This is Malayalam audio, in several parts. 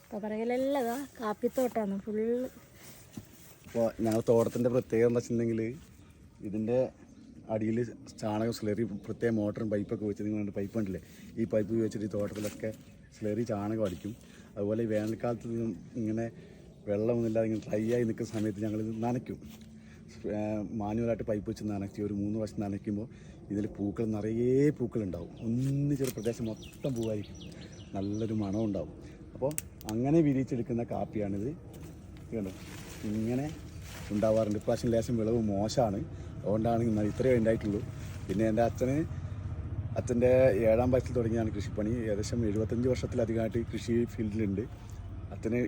അപ്പോൾ പറയലെല്ലാം കാപ്പിത്തോട്ടാണ് ഫുള്ള്. അപ്പോൾ ഞങ്ങൾ തോട്ടത്തിൻ്റെ പ്രത്യേകത എന്താ വെച്ചിട്ടുണ്ടെങ്കിൽ ഇതിൻ്റെ അടിയിൽ ചാണകം സ്ലറി പ്രത്യേക മോട്ടറും പൈപ്പൊക്കെ വെച്ച് നിങ്ങൾ പൈപ്പ് ഉണ്ടല്ലേ, ഈ പൈപ്പ് ഉപയോഗിച്ചിട്ട് ഈ തോട്ടത്തിലൊക്കെ സ്ലറി ചാണകം അടിക്കും. അതുപോലെ ഈ വേനൽക്കാലത്ത് ഇങ്ങനെ വെള്ളമൊന്നുമില്ലാതെ ഇങ്ങനെ ഡ്രൈ ആയി നിൽക്കുന്ന സമയത്ത് ഞങ്ങളിത് നനയ്ക്കും. മാനുവലായിട്ട് പൈപ്പ് വെച്ച് നനയ്ക്കും. ഒരു 3 വർഷം നനയ്ക്കുമ്പോൾ ഇതിൽ പൂക്കൾ നിറയെ പൂക്കളുണ്ടാവും. ഒന്നിച്ചൊരു പ്രദേശം മൊത്തം പൂവായിരിക്കും, നല്ലൊരു മണം ഉണ്ടാവും. അപ്പോൾ അങ്ങനെ വിരിയിച്ചെടുക്കുന്ന കാപ്പിയാണിത്. കണ്ടോ, ഇങ്ങനെ ഉണ്ടാവാറുണ്ട്. ഇപ്രാവശ്യം ലേശം വിളവ് മോശമാണ്, അതുകൊണ്ടാണ് ഇന്ന് ഇത്രയേ ഉണ്ടായിട്ടുള്ളൂ. പിന്നെ എൻ്റെ അച്ഛൻ്റെ 7ാം വയസ്സിൽ തുടങ്ങിയാണ് കൃഷിപ്പണി. ഏകദേശം 75 വർഷത്തിലധികമായിട്ട് കൃഷി ഫീൽഡിലുണ്ട്. അച്ഛന്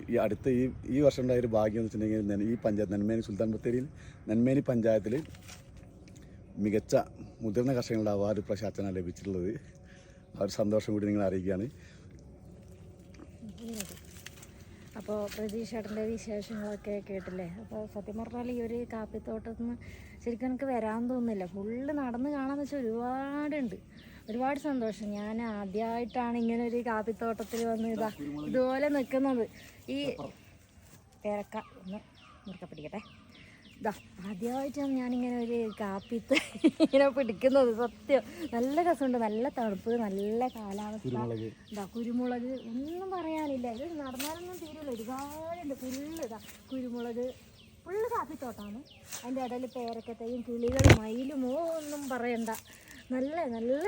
ഈ വർഷം ഉണ്ടായൊരു ഭാഗ്യം എന്ന് വെച്ചിട്ടുണ്ടെങ്കിൽ ഈ പഞ്ചായത്ത് നെന്മേനി സുൽത്താൻ ബത്തേരിയിൽ നെന്മേനി പഞ്ചായത്തിൽ മികച്ച മുതിർന്ന കർഷകങ്ങളുടെ അവാർഡ് ഇപ്രാവശ്യം അച്ഛനാണ് ലഭിച്ചിട്ടുള്ളത്. ആ ഒരു സന്തോഷം കൂടി നിങ്ങൾ അറിയിക്കുകയാണ്. അപ്പോൾ പ്രതീക്ഷേട്ടൻ്റെ വിശേഷങ്ങളൊക്കെ കേട്ടില്ലേ. അപ്പോൾ സത്യം പറഞ്ഞാൽ ഈ ഒരു കാപ്പിത്തോട്ടത്തിൽ നിന്ന് ശരിക്കും എനിക്ക് വരാൻ തോന്നുന്നില്ല. ഫുള്ള് നടന്ന് കാണാമെന്ന് വെച്ചാൽ ഒരുപാട് സന്തോഷം. ഞാൻ ആദ്യമായിട്ടാണ് ഇങ്ങനെ ഒരു കാപ്പിത്തോട്ടത്തിൽ വന്ന് ഇതുപോലെ നിൽക്കുന്നത്. ഈ പേരക്ക ഒന്ന് മുറുക്ക പിടിക്കട്ടെ. ആദ്യമായിട്ടാണ് ഞാനിങ്ങനെ ഒരു കാപ്പിത്ത് ഇങ്ങനെ പിടിക്കുന്നത്. സത്യം നല്ല രസമുണ്ട്, നല്ല തണുപ്പ്, നല്ല കാലാവസ്ഥ. കുരുമുളക് ഒന്നും പറയാനില്ല. ഇത് നടന്നാലൊന്നും തീരില്ല, ഒരുപാടുണ്ട്. കുരുമുളക് ഫുള്ള് കാപ്പിത്തോട്ടാണ്. അതിൻ്റെ ഇടയിൽ പേരക്കത്തെയും കിളികളും മയിലും ഒന്നും പറയണ്ട. നല്ല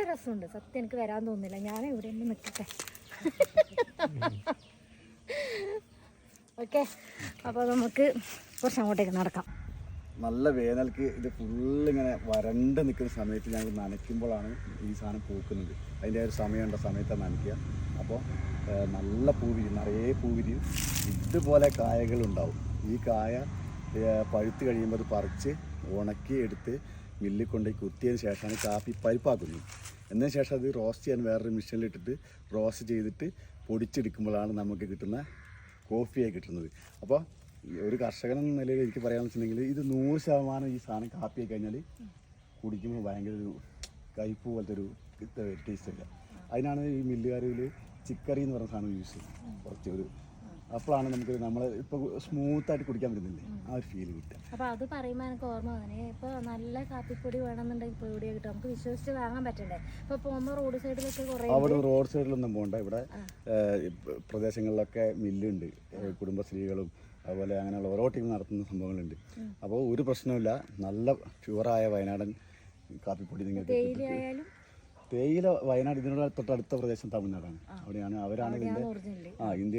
രസമുണ്ട്. സത്യം എനിക്ക് വരാൻ തോന്നുന്നില്ല. ഞാൻ ഇവിടെ തന്നെ നിൽക്കട്ടെ. ഓക്കെ, അപ്പോൾ നമുക്ക് കുറച്ച് അങ്ങോട്ടേക്ക് നടക്കാം. നല്ല വേനൽക്ക് ഇത് ഫുള്ളിങ്ങനെ വരണ്ട് നിൽക്കുന്ന സമയത്ത് ഞങ്ങൾ നനയ്ക്കുമ്പോഴാണ് ഈ സാധനം പൂക്കുന്നത്. അതിൻ്റെ ഒരു സമയമുണ്ട സമയത്താണ് നനയ്ക്കുക. അപ്പോൾ നല്ല പൂവിരിയും, നിറയെ പൂവിരിയും. ഇതുപോലെ കായകളുണ്ടാവും. ഈ കായ പഴുത്ത് കഴിയുമ്പോൾ അത് പറിച്ച് ഉണക്കി എടുത്ത് മില്ലിൽ കൊണ്ടുപോയി കുത്തിയതിന് ശേഷമാണ് കാപ്പി പരിപ്പാക്കുന്നത്. എന്നതിന് ശേഷം അത് റോസ്റ്റ് ചെയ്യാൻ വേറൊരു മെഷീനിലിട്ടിട്ട് റോസ്റ്റ് ചെയ്തിട്ട് പൊടിച്ചെടുക്കുമ്പോഴാണ് നമുക്ക് കിട്ടുന്ന കോഫിയായി കിട്ടുന്നത്. അപ്പോൾ ഒരു കർഷകൻ എന്ന നിലയിൽ എനിക്ക് പറയാമെന്ന് വെച്ചിട്ടുണ്ടെങ്കിൽ ഇത് 100% ഈ സാധനം കാപ്പിയായി കഴിഞ്ഞാൽ കുടിക്കുമ്പോൾ ഭയങ്കര ഒരു കയ്പ് പോലത്തെ ഒരു ടേസ്റ്റ് ഇല്ല. അതിനാണ് ഈ മില്ലുകാരിൽ ചിക്കറി എന്ന് പറയുന്ന സാധനം യൂസ് ചെയ്യുന്നത്. കുറച്ചൊരു അപ്പോഴാണ് നമുക്ക് നമ്മൾ ഇപ്പോൾ സ്മൂത്തായിട്ട് കുടിക്കാൻ പറ്റുന്നില്ലേ, ആ ഒരു ഫീൽ കിട്ടുക. അപ്പോൾ അത് പറയുമ്പോൾ എനിക്ക് ഓർമ്മ തന്നെ, ഇപ്പോൾ നല്ല കാപ്പിപ്പൊടി വേണമെന്നുണ്ടെങ്കിൽ ഇപ്പോൾ എവിടെയാണ് കിട്ടും, നമുക്ക് വിശ്വസിച്ച് വാങ്ങാൻ പറ്റണ്ടേ. ഇപ്പോൾ പോകുമ്പോൾ റോഡ് സൈഡിലൊക്കെ കുറേ അവിടെ റോഡ് സൈഡിലൊന്നും പോകണ്ട. ഇവിടെ പ്രദേശങ്ങളിലൊക്കെ മില്ലുണ്ട്, കുടുംബശ്രീകളും അതുപോലെ അങ്ങനെയുള്ള ഓരോ ടീം നടത്തുന്ന സംഭവങ്ങളുണ്ട്. അപ്പോൾ ഒരു പ്രശ്നമില്ല, നല്ല പ്യുവറായ വയനാടൻ കാപ്പിപ്പൊടി നിങ്ങൾക്ക് കിട്ടും. തേയില വയനാട് ഇതിനോട് തൊട്ടടുത്ത പ്രദേശം തമിഴ്നാടാണ്. അവരാണ് ഇതിൻ്റെ ഇന്ത്യ